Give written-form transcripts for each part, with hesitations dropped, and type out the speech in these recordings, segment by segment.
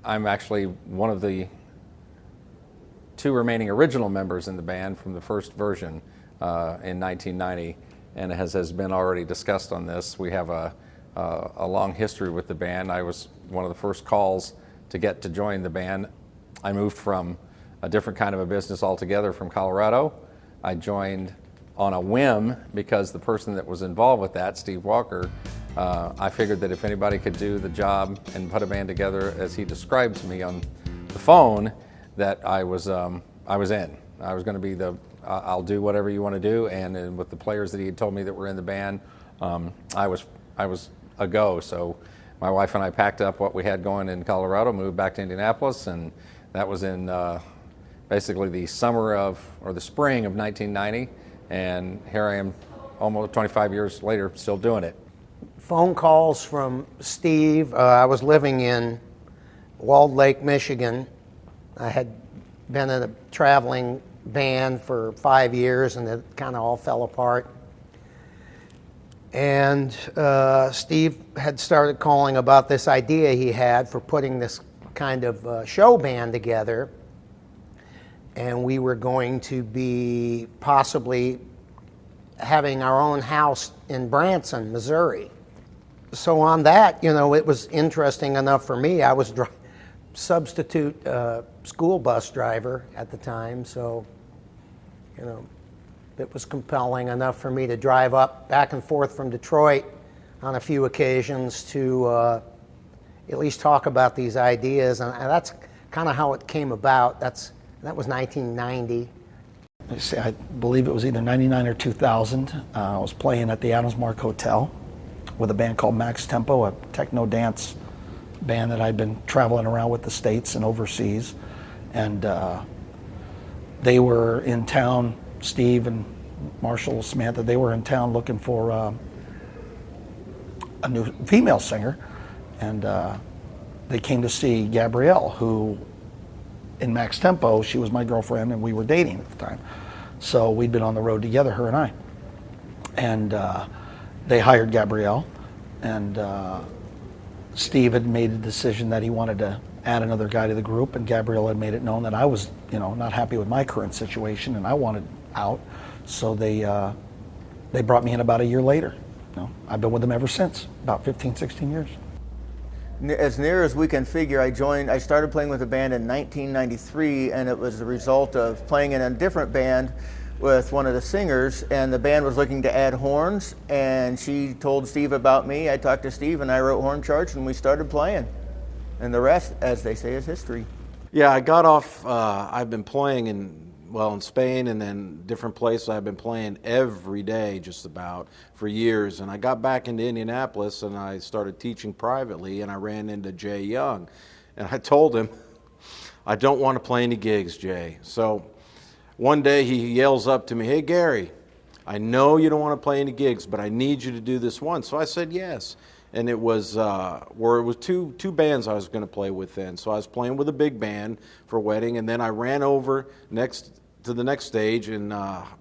I'm actually one of the two remaining original members in the band from the first version in 1990, and as has been already discussed on this, we have a long history with the band. I was one of the first calls to get to join the band. I moved from a different kind of a business altogether from Colorado. I joined on a whim because the person that was involved with that, Steve Walker, I figured that if anybody could do the job and put a band together as he described to me on the phone, that I was in. I was going to be I'll do whatever you want to do, and with the players that he had told me that were in the band, I was a go. So my wife and I packed up what we had going in Colorado, moved back to Indianapolis, and that was in basically the spring of 1990, and here I am almost 25 years later still doing it. Phone calls from Steve. I was living in Walled Lake, Michigan. I had been in a traveling band for 5 years, and it kind of all fell apart. And Steve had started calling about this idea he had for putting this kind of show band together, and we were going to be possibly having our own house in Branson, Missouri. So on that, it was interesting enough for me. I was substitute school bus driver at the time, so it was compelling enough for me to drive up back and forth from Detroit on a few occasions to at least talk about these ideas, and that's kind of how it came about. That was 1990. I believe it was either 99 or 2000. I was playing at the Adams Mark Hotel with a band called Max Tempo, a techno dance band that I'd been traveling around with the States and overseas. And they were in town, Steve and Marshall, Samantha, they were in town looking for a new female singer. And they came to see Gabrielle, who in Max Tempo, she was my girlfriend and we were dating at the time. So we'd been on the road together, her and I. And they hired Gabrielle, and Steve had made a decision that he wanted to add another guy to the group, and Gabrielle had made it known that I was, not happy with my current situation and I wanted out. So they brought me in about a year later. I've been with them ever since, about 15, 16 years. As near as we can figure, I started playing with a band in 1993, and it was the result of playing in a different band with one of the singers, and the band was looking to add horns, and she told Steve about me. I talked to Steve, and I wrote horn charts, and we started playing. And the rest, as they say, is history. Yeah, I got off, I've been playing in Spain and then different places. I've been playing every day just about for years, and I got back into Indianapolis and I started teaching privately, and I ran into Jay Young, and I told him, I don't want to play any gigs, Jay. So one day he yells up to me, hey Gary, I know you don't want to play any gigs, but I need you to do this one. So I said yes. And it was two bands I was going to play with then. So I was playing with a big band for a wedding, and then I ran over to the next stage and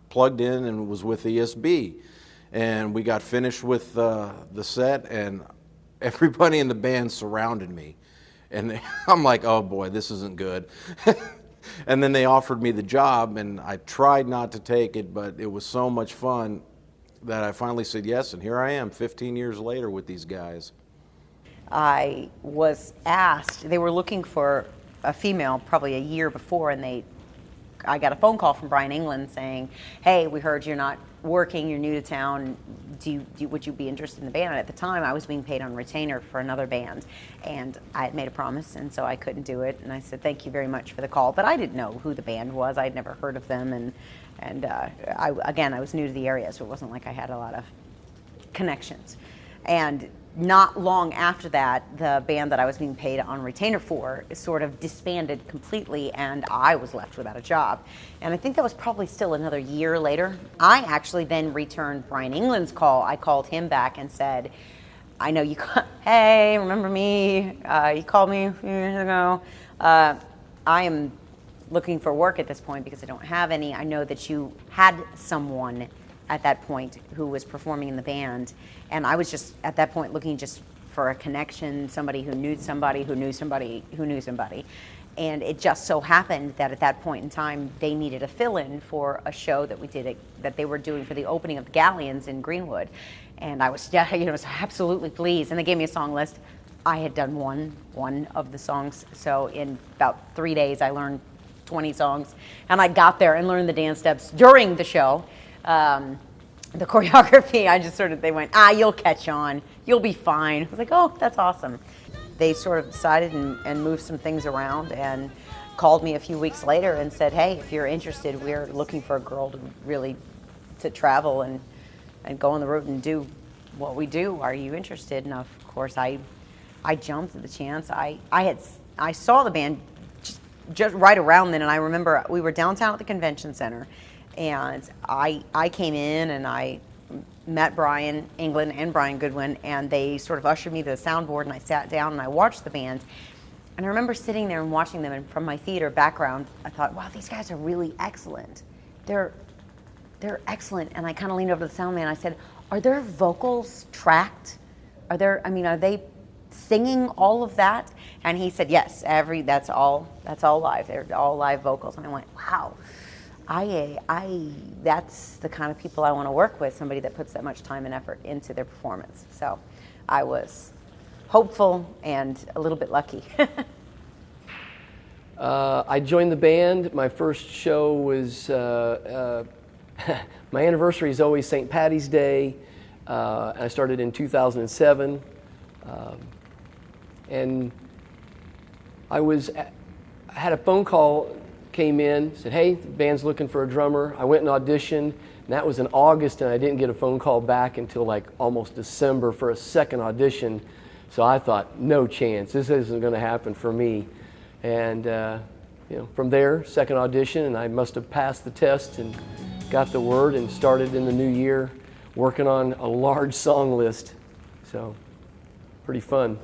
plugged in and was with ESB. And we got finished with the set, and everybody in the band surrounded me. And I'm like, oh boy, this isn't good. And then they offered me the job, and I tried not to take it, but it was so much fun that I finally said yes, and here I am 15 years later with these guys. I was asked, they were looking for a female probably a year before, and I got a phone call from Brian England saying, hey, we heard you're not working, you're new to town, would you be interested in the band? And at the time, I was being paid on retainer for another band, and I had made a promise, and so I couldn't do it, and I said, thank you very much for the call, but I didn't know who the band was. I'd never heard of them, and I was new to the area, so it wasn't like I had a lot of connections. And not long after that, the band that I was being paid on retainer for sort of disbanded completely, and I was left without a job. And I think that was probably still another year later. I actually then returned Brian England's call. I called him back and said, I know you, hey, remember me? You called me a few years ago. I am looking for work at this point because I don't have any. I know that you had someone at that point who was performing in the band, and I was just at that point looking just for a connection, somebody who knew somebody who knew somebody who knew somebody. And it just so happened that at that point in time, they needed a fill-in for a show that we did, that they were doing for the opening of the Galleons in Greenwood. And I was, was absolutely pleased. And they gave me a song list. I had done one of the songs. So in about 3 days, I learned 20 songs. And I got there and learned the dance steps during the show. The choreography, they went, you'll catch on. You'll be fine. I was like, oh, that's awesome. They sort of decided and moved some things around and called me a few weeks later and said, hey, if you're interested, we're looking for a girl to travel and go on the road and do what we do. Are you interested? And of course, I jumped at the chance. I saw the band just right around then, and I remember we were downtown at the convention center, and I came in and I met Brian England and Brian Goodwin, and they sort of ushered me to the soundboard, and I sat down and I watched the band. And I remember sitting there and watching them, and from my theater background, I thought, wow, these guys are really excellent. They're excellent. And I kind of leaned over to the sound man and I said, are their vocals tracked? Are they singing all of that? And he said, yes, that's all live. They're all live vocals. And I went, wow. That's the kind of people I want to work with, somebody that puts that much time and effort into their performance. So I was hopeful and a little bit lucky. I joined the band. My first show was, my anniversary is always St. Patty's Day. I started in 2007. And I had a phone call, came in, said, hey, the band's looking for a drummer. I went and auditioned, and that was in August, and I didn't get a phone call back until like almost December for a second audition. So I thought, no chance, this isn't going to happen for me. And from there, second audition, and I must have passed the test and got the word and started in the new year working on a large song list. So pretty fun.